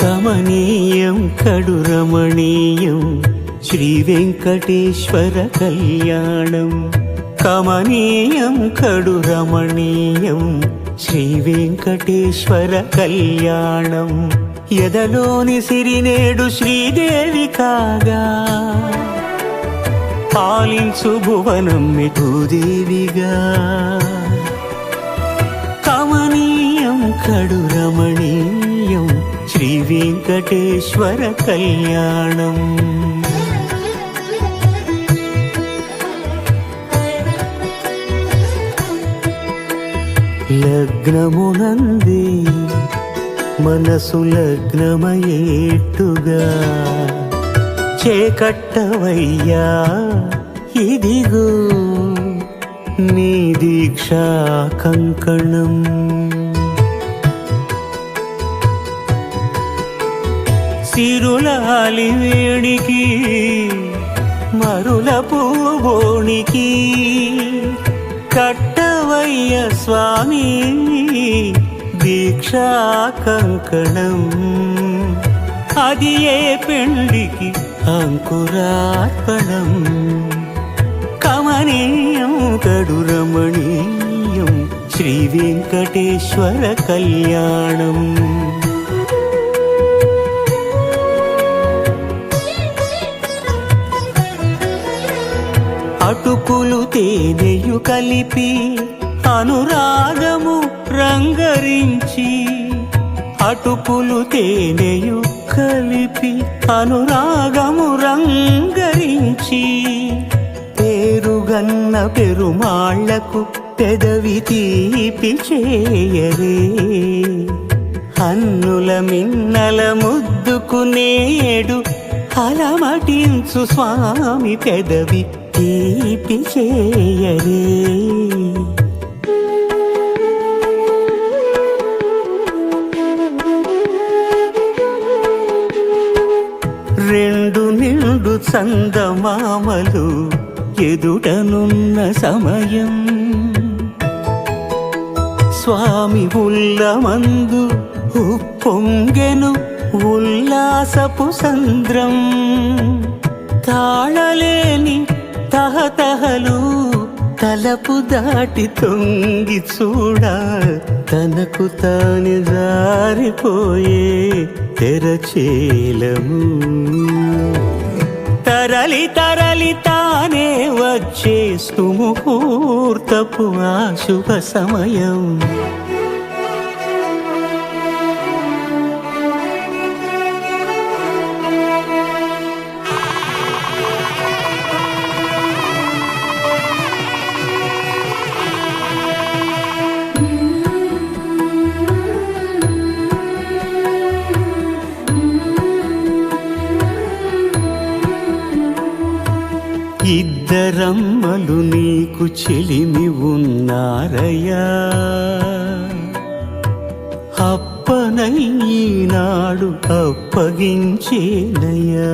కమనీయం కడు రమణీయం శ్రీ వెంకటేశ్వర కళ్యాణం. కమనీయం కడు రమణీయం శ్రీ వెంకటేశ్వర కళ్యాణం. ఎదలోని సిరినేడు శ్రీదేవి కాగా పాలించు భువనం భూదేవిగా. కమనీయం కడు రమణీయం శ్రీ వెంకటేశ్వర కళ్యాణం. లగ్నమునందే మనసు లగ్నమయేట్టుగా చేకట్టవయ్యా ఇదిగో నీ దీక్షా కంకణం. సిరులాలి వేణికి మరుల పూబోణికి కట్టవయ్య స్వామి దీక్షా కంకణం. అది ఏ పెండికి అంకురార్పణం. కమనీయం కడు రమణీయం శ్రీ వెంకటేశ్వర కళ్యాణం. అటుకులు తేనెయు కలిపి అనురాగము రంగరించి. అటుకులు తేనెయు కలిపి అనురాగము రంగరించి. పేరుగన్న పెరుమాళ్లకు పెదవి తీపి చేయరే. అన్నుల మిన్నల ముద్దుకు నేడు అలమటించు స్వామి పెదవి తీపి చేయరే. రెండు నిండు చందమామలు ఎదుటనున్న సమయం. స్వామి ఉల్లమందు ఉప్పొంగెను ఉల్లాసపు సంద్రం. తాళలేని తహతహలు తలపు దాటి తొంగి చూడ తనకు తాను జారిపోయే తెరచేలము. తరలి తరలి తానే వచ్చే సుముహూర్తపు ఆ శుభ సమయం. ఇద్దరమ్మలు నీకు చెలిమి ఉన్నారయ్యా. అప్పనయ్యనాడు అప్పగించేనయ్యా.